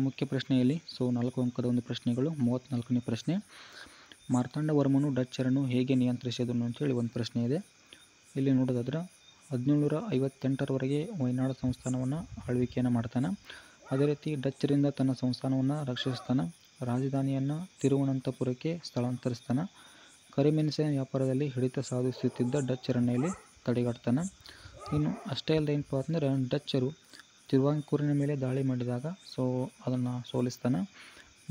ಮುಖ್ಯ ಪ್ರಶ್ನೆಯಲ್ಲಿ ಸೊ 4 ಅಂಕದ ಒಂದು ಪ್ರಶ್ನೆಗಳು. 34ನೇ ಪ್ರಶ್ನೆ, ಮಾರ್ತಾಂಡವರ್ಮನು ಡಚ್ಚರನ್ನು ಹೇಗೆ ನಿಯಂತ್ರಿಸಿದನು ಅಂತೇಳಿ ಒಂದು ಪ್ರಶ್ನೆ ಇದೆ. ಇಲ್ಲಿ ನೋಡೋದಾದ್ರೆ 1758ರವರೆಗೆ ವಯನಾಡು ಸಂಸ್ಥಾನವನ್ನು ಆಳ್ವಿಕೆಯನ್ನು ಮಾಡ್ತಾನೆ. ಅದೇ ರೀತಿ ಡಚ್ಚರಿಂದ ತನ್ನ ಸಂಸ್ಥಾನವನ್ನು ರಕ್ಷಿಸ್ತಾನೆ. ರಾಜಧಾನಿಯನ್ನು ತಿರುವನಂತಪುರಕ್ಕೆ ಸ್ಥಳಾಂತರಿಸ್ತಾನೆ. ಕರಿಮೆಣಸಿನ ವ್ಯಾಪಾರದಲ್ಲಿ ಹಿಡಿತ ಸಾಧಿಸುತ್ತಿದ್ದ ಡಚ್ಚರನ್ನು ಇಲ್ಲಿ ತಡೆಗಟ್ತಾನೆ. ಇನ್ನು ಅಷ್ಟೇ ಅಲ್ಲದೆ ಏನಪ್ಪ ಅಂದರೆ ಡಚ್ಚರು ತಿರುವಾಂಕೂರಿನ ಮೇಲೆ ದಾಳಿ ಮಾಡಿದಾಗ ಸೊ ಅದನ್ನು ಸೋಲಿಸ್ತಾನೆ.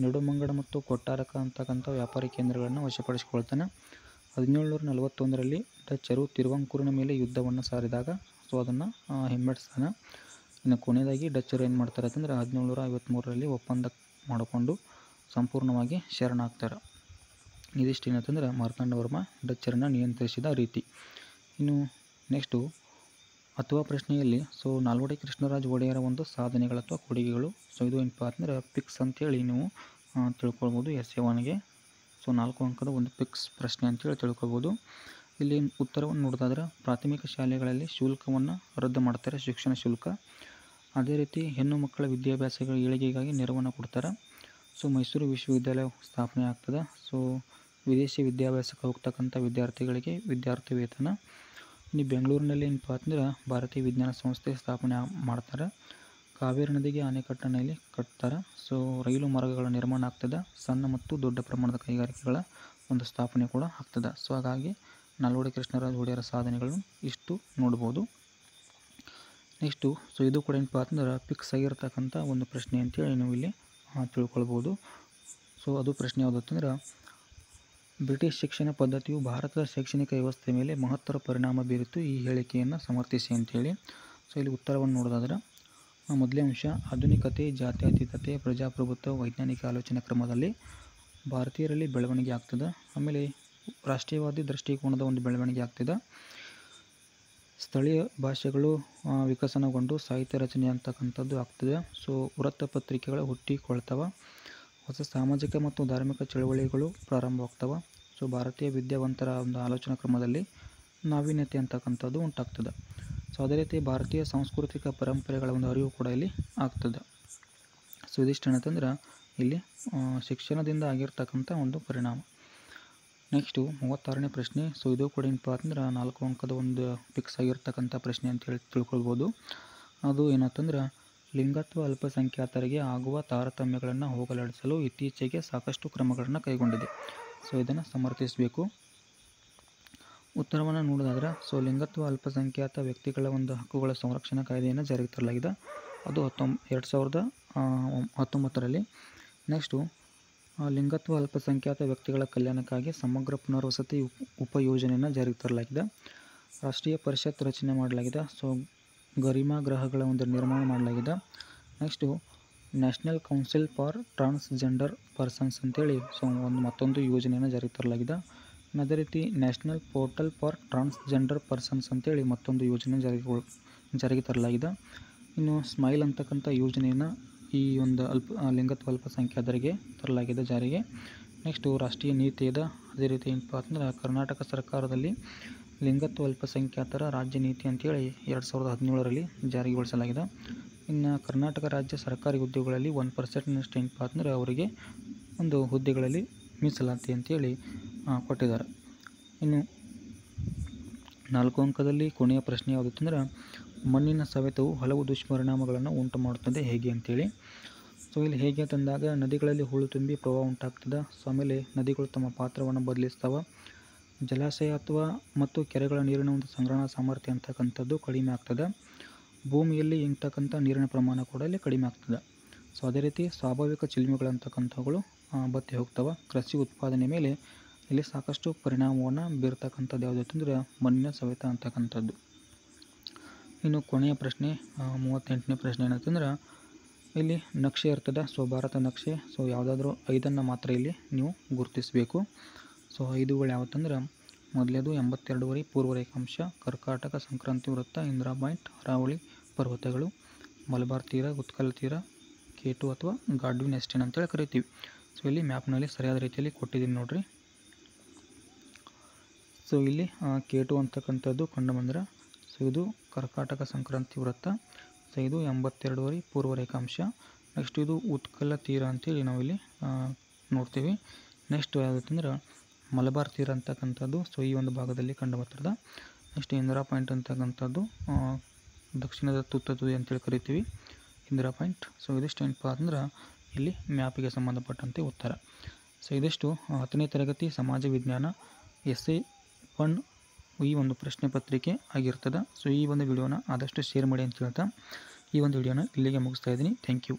ನೆಡುಮಂಗಡ ಮತ್ತು ಕೊಟ್ಟಾರಕ ಅಂತಕ್ಕಂಥ ವ್ಯಾಪಾರಿ ಕೇಂದ್ರಗಳನ್ನು ವಶಪಡಿಸಿಕೊಳ್ತಾನೆ. 1741ರಲ್ಲಿ ಡಚ್ಚರು ತಿರುವಾಂಕೂರಿನ ಮೇಲೆ ಯುದ್ಧವನ್ನು ಸಾರಿದಾಗ ಸೊ ಅದನ್ನು ಹಿಮ್ಮೆಟ್ಟಿಸ್ತಾನೆ. ಇನ್ನು ಕೊನೆಯದಾಗಿ ಡಚ್ಚರು ಏನು ಮಾಡ್ತಾರೆ ಅಂತಂದರೆ 1753ರಲ್ಲಿ ಒಪ್ಪಂದ ಮಾಡಿಕೊಂಡು ಸಂಪೂರ್ಣವಾಗಿ ಶರಣಾಗ್ತಾರೆ. ಇದಿಷ್ಟು ಏನಂತಂದರೆ ಮಾರ್ತಾಂಡವರ್ಮ ಡಚ್ಚರನ್ನು ನಿಯಂತ್ರಿಸಿದ ರೀತಿ. ಇನ್ನು ನೆಕ್ಸ್ಟು ಅಥವಾ ಪ್ರಶ್ನೆಯಲ್ಲಿ ಸೊ ನಾಲ್ವಡಿ ಕೃಷ್ಣರಾಜ ಒಡೆಯರ ಒಂದು ಸಾಧನೆಗಳು ಅಥವಾ ಕೊಡುಗೆಗಳು. ಸೊ ಇದು ಏನಪ್ಪ ಅಂದರೆ ಪಿಕ್ಸ್ ಅಂತೇಳಿ ನೀವು ತಿಳ್ಕೊಳ್ಬೋದು. SA1ಗೆ ಸೊ 4 ಅಂಕದ ಒಂದು ಪಿಕ್ಸ್ ಪ್ರಶ್ನೆ ಅಂತೇಳಿ ತಿಳ್ಕೊಬೋದು. ಇಲ್ಲಿ ಉತ್ತರವನ್ನು ನೋಡೋದಾದ್ರೆ ಪ್ರಾಥಮಿಕ ಶಾಲೆಗಳಲ್ಲಿ ಶುಲ್ಕವನ್ನು ರದ್ದು ಮಾಡ್ತಾರೆ, ಶಿಕ್ಷಣ ಶುಲ್ಕ. ಅದೇ ರೀತಿ ಹೆಣ್ಣು ಮಕ್ಕಳ ವಿದ್ಯಾಭ್ಯಾಸಗಳ ಏಳಿಗೆಗಾಗಿ ನೆರವನ್ನು ಕೊಡ್ತಾರೆ. ಸೊ ಮೈಸೂರು ವಿಶ್ವವಿದ್ಯಾಲಯ ಸ್ಥಾಪನೆ ಆಗ್ತದೆ. ಸೊ ವಿದೇಶಿ ವಿದ್ಯಾಭ್ಯಾಸಕ್ಕೆ ಹೋಗ್ತಕ್ಕಂಥ ವಿದ್ಯಾರ್ಥಿಗಳಿಗೆ ವಿದ್ಯಾರ್ಥಿ ವೇತನ. ಇನ್ನು ಬೆಂಗಳೂರಿನಲ್ಲಿ ಏನಪ್ಪ ಅಂದ್ರೆ ಭಾರತೀಯ ವಿಜ್ಞಾನ ಸಂಸ್ಥೆ ಸ್ಥಾಪನೆ ಮಾಡ್ತಾರೆ. ಕಾವೇರಿ ನದಿಗೆ ಅಣೆಕಟ್ಟನ್ನು ಇಲ್ಲಿ ಕಟ್ತಾರೆ. ಸೊ ರೈಲು ಮಾರ್ಗಗಳ ನಿರ್ಮಾಣ ಆಗ್ತದೆ. ಸಣ್ಣ ಮತ್ತು ದೊಡ್ಡ ಪ್ರಮಾಣದ ಕೈಗಾರಿಕೆಗಳ ಒಂದು ಸ್ಥಾಪನೆ ಕೂಡ ಆಗ್ತದೆ. ಸೊ ಹಾಗಾಗಿ ನಾಲ್ವಡಿ ಕೃಷ್ಣರಾಜ ಒಡೆಯರ ಸಾಧನೆಗಳನ್ನು ಇಷ್ಟು ನೋಡ್ಬೋದು. ನೆಕ್ಸ್ಟು ಸೊ ಇದು ಕೂಡ ಏನಪ್ಪ ಅಂದ್ರೆ ಫಿಕ್ಸ್ ಆಗಿರ್ತಕ್ಕಂಥ ಒಂದು ಪ್ರಶ್ನೆ ಅಂತೇಳಿ ನೀವು ಇಲ್ಲಿ ತಿಳ್ಕೊಳ್ಬೋದು. ಸೊ ಅದು ಪ್ರಶ್ನೆ ಯಾವುದಂತಂದ್ರೆ ಬ್ರಿಟಿಷ್ ಶಿಕ್ಷಣ ಪದ್ಧತಿಯು ಭಾರತದ ಶೈಕ್ಷಣಿಕ ವ್ಯವಸ್ಥೆ ಮೇಲೆ ಮಹತ್ತರ ಪರಿಣಾಮ ಬೀರಿತು, ಈ ಹೇಳಿಕೆಯನ್ನು ಸಮರ್ಥಿಸಿ ಅಂತೇಳಿ. ಸೊ ಇಲ್ಲಿ ಉತ್ತರವನ್ನು ನೋಡೋದಾದ್ರೆ ಮೊದಲೇ ಅಂಶ ಆಧುನಿಕತೆ, ಜಾತ್ಯತೀತತೆ, ಪ್ರಜಾಪ್ರಭುತ್ವ, ವೈಜ್ಞಾನಿಕ ಆಲೋಚನಾ ಕ್ರಮದಲ್ಲಿ ಭಾರತೀಯರಲ್ಲಿ ಬೆಳವಣಿಗೆ ಆಗ್ತದೆ. ಆಮೇಲೆ ರಾಷ್ಟ್ರೀಯವಾದಿ ದೃಷ್ಟಿಕೋನದ ಒಂದು ಬೆಳವಣಿಗೆ ಆಗ್ತಿದೆ. ಸ್ಥಳೀಯ ಭಾಷೆಗಳು ವಿಕಸನಗೊಂಡು ಸಾಹಿತ್ಯ ರಚನೆ ಅಂತಕ್ಕಂಥದ್ದು ಆಗ್ತದೆ. ಸೊ ವೃತ್ತಪತ್ರಿಕೆಗಳು ಹುಟ್ಟಿಕೊಳ್ತವೆ. ಹೊಸ ಸಾಮಾಜಿಕ ಮತ್ತು ಧಾರ್ಮಿಕ ಚಳವಳಿಗಳು ಪ್ರಾರಂಭವಾಗ್ತವೆ. ಸೊ ಭಾರತೀಯ ವಿದ್ಯಾವಂತರ ಒಂದು ಆಲೋಚನಾ ಕ್ರಮದಲ್ಲಿ ನಾವೀನ್ಯತೆ ಅಂತಕ್ಕಂಥದ್ದು ಉಂಟಾಗ್ತದೆ. ಸೊ ಅದೇ ರೀತಿ ಭಾರತೀಯ ಸಾಂಸ್ಕೃತಿಕ ಪರಂಪರೆಗಳ ಒಂದು ಅರಿವು ಕೂಡ ಇಲ್ಲಿ ಆಗ್ತದೆ. ಸೊ ಇದಿಷ್ಟು ಏನಂತಂದ್ರೆ ಇಲ್ಲಿ ಶಿಕ್ಷಣದಿಂದ ಆಗಿರ್ತಕ್ಕಂಥ ಒಂದು ಪರಿಣಾಮ. ನೆಕ್ಸ್ಟು 36ನೇ ಪ್ರಶ್ನೆ. ಸೊ ಇದು ಕೂಡ ಏನಪ್ಪ ಅಂತಂದ್ರೆ 4 ಅಂಕದ ಒಂದು ಫಿಕ್ಸ್ ಆಗಿರ್ತಕ್ಕಂಥ ಪ್ರಶ್ನೆ ಅಂತೇಳಿ ತಿಳ್ಕೊಳ್ಬೋದು. ಅದು ಏನಂತಂದ್ರೆ ಲಿಂಗತ್ವ ಅಲ್ಪಸಂಖ್ಯಾತರಿಗೆ ಆಗುವ ತಾರತಮ್ಯಗಳನ್ನು ಹೋಗಲಾಡಿಸಲು ಇತ್ತೀಚೆಗೆ ಸಾಕಷ್ಟು ಕ್ರಮಗಳನ್ನು ಕೈಗೊಂಡಿದೆ. ಸೊ ಇದನ್ನು ಸಮರ್ಥಿಸಬೇಕು. ಉತ್ತರವನ್ನು ನೋಡೋದಾದ್ರೆ ಸೊ ಲಿಂಗತ್ವ ಅಲ್ಪಸಂಖ್ಯಾತ ವ್ಯಕ್ತಿಗಳ ಒಂದು ಹಕ್ಕುಗಳ ಸಂರಕ್ಷಣಾ ಕಾಯ್ದೆಯನ್ನು ಜಾರಿಗೆ ತರಲಾಗಿದೆ. ಅದು 2019ರಲ್ಲಿ. ನೆಕ್ಸ್ಟು ಲಿಂಗತ್ವ ಅಲ್ಪಸಂಖ್ಯಾತ ವ್ಯಕ್ತಿಗಳ ಕಲ್ಯಾಣಕ್ಕಾಗಿ ಸಮಗ್ರ ಪುನರ್ವಸತಿ ಉಪಯೋಜನೆಯನ್ನು ಜಾರಿಗೆ ತರಲಾಗಿದೆ. ರಾಷ್ಟ್ರೀಯ ಪರಿಷತ್ ರಚನೆ ಮಾಡಲಾಗಿದೆ. ಸೊ ಗರಿಮಾ ಗೃಹಗಳ ಒಂದು ನಿರ್ಮಾಣ ಮಾಡಲಾಗಿದೆ. Next national council for transgender persons ಅಂತೇಳಿ ಸೊ ಮತ್ತೊಂದು ಯೋಜನೆಯನ್ನು ಜಾರಿಗೆ ತರಲಾಗಿದೆ. ಅದೇ ರೀತಿ national portal for transgender persons ಅಂತೇಳಿ ಮತ್ತೊಂದು ಯೋಜನೆ ಜಾರಿಗೆ ತರಲಾಗಿದೆ. ಇನ್ನು ಸ್ಮೈಲ್ ಅಂತಕ್ಕಂಥ ಯೋಜನೆಯನ್ನು ಈ ಒಂದು ಲಿಂಗತ್ವ ಅಲ್ಪಸಂಖ್ಯಾತರಿಗೆ ತರಲಾಗಿದೆ ಜಾರಿಗೆ. ನೆಕ್ಸ್ಟು ರಾಷ್ಟ್ರೀಯ ನೀತಿ ಇದೆ. ಅದೇ ರೀತಿ ಏನಪ್ಪ ಅಂತಂದ್ರೆ ಕರ್ನಾಟಕ ಸರ್ಕಾರದಲ್ಲಿ ಲಿಂಗತ್ವ ಅಲ್ಪಸಂಖ್ಯಾತರ ರಾಜ್ಯ ನೀತಿ ಅಂತೇಳಿ 2017ರಲ್ಲಿ ಜಾರಿಗೊಳಿಸಲಾಗಿದೆ. ಇನ್ನು ಕರ್ನಾಟಕ ರಾಜ್ಯ ಸರ್ಕಾರಿ ಹುದ್ದೆಗಳಲ್ಲಿ 1% ಏನಪ್ಪ ಅಂತಂದ್ರೆ ಅವರಿಗೆ ಒಂದು ಹುದ್ದೆಗಳಲ್ಲಿ ಮೀಸಲಾತಿ ಅಂತೇಳಿ ಕೊಟ್ಟಿದ್ದಾರೆ. ಇನ್ನು 4 ಅಂಕದಲ್ಲಿ ಕೊನೆಯ ಪ್ರಶ್ನೆ ಯಾವುದಿತ್ತಂದ್ರೆ ಮಣ್ಣಿನ ಸವೆತವು ಹಲವು ದುಷ್ಪರಿಣಾಮಗಳನ್ನು ಉಂಟು ಮಾಡುತ್ತದೆ ಹೇಗೆ ಅಂತೇಳಿ. ಸೊ ಇಲ್ಲಿ ಹೇಗೆ ತಂದಾಗ ನದಿಗಳಲ್ಲಿ ಹೂಳು ತುಂಬಿ ಪ್ರವಾಹ ಉಂಟಾಗ್ತದೆ. ಸೊ ಆಮೇಲೆ ನದಿಗಳು ತಮ್ಮ ಪಾತ್ರವನ್ನು ಬದಲಿಸ್ತವೆ. ಜಲಾಶಯ ಮತ್ತು ಕೆರೆಗಳ ನೀರಿನ ಒಂದು ಸಂಗ್ರಹಣಾ ಸಾಮರ್ಥ್ಯ ಅಂತಕ್ಕಂಥದ್ದು ಕಡಿಮೆ ಆಗ್ತದೆ. ಭೂಮಿಯಲ್ಲಿ ಇಂಗ್ತಕ್ಕಂಥ ನೀರಿನ ಪ್ರಮಾಣ ಕೂಡ ಇಲ್ಲಿ ಕಡಿಮೆ ಆಗ್ತದೆ. ಸೊ ಅದೇ ರೀತಿ ಸ್ವಾಭಾವಿಕ ಚಿಲುಮೆಗಳಂತಕ್ಕಂಥವುಗಳು ಬತ್ತಿ ಹೋಗ್ತವೆ. ಕೃಷಿ ಉತ್ಪಾದನೆ ಮೇಲೆ ಇಲ್ಲಿ ಸಾಕಷ್ಟು ಪರಿಣಾಮವನ್ನು ಬೀರ್ತಕ್ಕಂಥದ್ದು ಯಾವುದಂತಂದ್ರೆ ಮಣ್ಣಿನ ಸವೆತ ಅಂತಕ್ಕಂಥದ್ದು. ಇನ್ನು ಕೊನೆಯ ಪ್ರಶ್ನೆ 38ನೇ ಪ್ರಶ್ನೆ ಏನಂತಂದ್ರೆ ಇಲ್ಲಿ ನಕ್ಷೆ ಇರ್ತದೆ. ಸೊ ಭಾರತ ನಕ್ಷೆ. ಸೊ ಯಾವುದಾದ್ರೂ 5 ಮಾತ್ರ ಇಲ್ಲಿ ನೀವು ಗುರುತಿಸಬೇಕು. ಸೊ 5ಗಳು ಯಾವತ್ತಂದ್ರೆ ಮೊದಲೇದು 82 ಪೂರ್ವ ರೇಖಾಂಶ, ಕರ್ಕಾಟಕ ಸಂಕ್ರಾಂತಿ ವೃತ್ತ, ಇಂದಿರಾ ಪಾಯಿಂಟ್, ಅರಾವಳಿ ಪರ್ವತಗಳು, ಮಲಬಾರ್ ತೀರ, ಉತ್ಕಲ ತೀರ, K2 ಅಥವಾ ಗಾಡ್ವಿನ್ ಎಸ್ಟೇನ್ ಅಂತೇಳಿ ಕರಿತೀವಿ. ಸೊ ಇಲ್ಲಿ ಮ್ಯಾಪ್ನಲ್ಲಿ ಸರಿಯಾದ ರೀತಿಯಲ್ಲಿ ಕೊಟ್ಟಿದ್ದೀನಿ ನೋಡ್ರಿ. ಸೊ ಇಲ್ಲಿ K2 ಅಂತಕ್ಕಂಥದ್ದು ಕಂಡು ಬಂದರೆ ಸೊ ಇದು ಕರ್ಕಾಟಕ ಸಂಕ್ರಾಂತಿ ವೃತ್ತ. ಸೊ ಇದು 82 ಪೂರ್ವ ರೇಖಾಂಶ. ನೆಕ್ಸ್ಟ್ ಇದು ಉತ್ಕಲ ತೀರ ಅಂತೇಳಿ ನಾವಿಲ್ಲಿ ನೋಡ್ತೀವಿ. ನೆಕ್ಸ್ಟ್ ಯಾವುದಂದ್ರೆ ಮಲಬಾರ್ ತೀರ ಅಂತಕ್ಕಂಥದ್ದು ಸೊ ಈ ಒಂದು ಭಾಗದಲ್ಲಿ ಕಂಡು ಬರ್ತದೆ. ನೆಕ್ಸ್ಟ್ ಇಂದಿರಾ ಪಾಯಿಂಟ್ ಅಂತಕ್ಕಂಥದ್ದು ದಕ್ಷಿಣದ ತುದಿ ಅಂತೇಳಿ ಕರಿತೀವಿ, ಇಂದಿರಾ ಪಾಯಿಂಟ್. ಸೊ ಇದಿಷ್ಟು ಏನಪ್ಪ ಅಂದ್ರೆ ಇಲ್ಲಿ ಮ್ಯಾಪಿಗೆ ಸಂಬಂಧಪಟ್ಟಂತೆ ಉತ್ತರ. ಸೊ ಇದಿಷ್ಟು 10ನೇ ತರಗತಿ ಸಮಾಜ ವಿಜ್ಞಾನ essay 1 ಈ ಒಂದು ಪ್ರಶ್ನೆ ಪತ್ರಿಕೆ ಆಗಿರ್ತದೆ. ಸೊ ಈ ಒಂದು ವಿಡಿಯೋನ ಆದಷ್ಟು ಶೇರ್ ಮಾಡಿ ಅಂತ ಹೇಳ್ತಾ ಈ ಒಂದು ವಿಡಿಯೋನ ಇಲ್ಲಿಗೆ ಮುಗಿಸ್ತಾ ಇದ್ದೀನಿ. Thank you.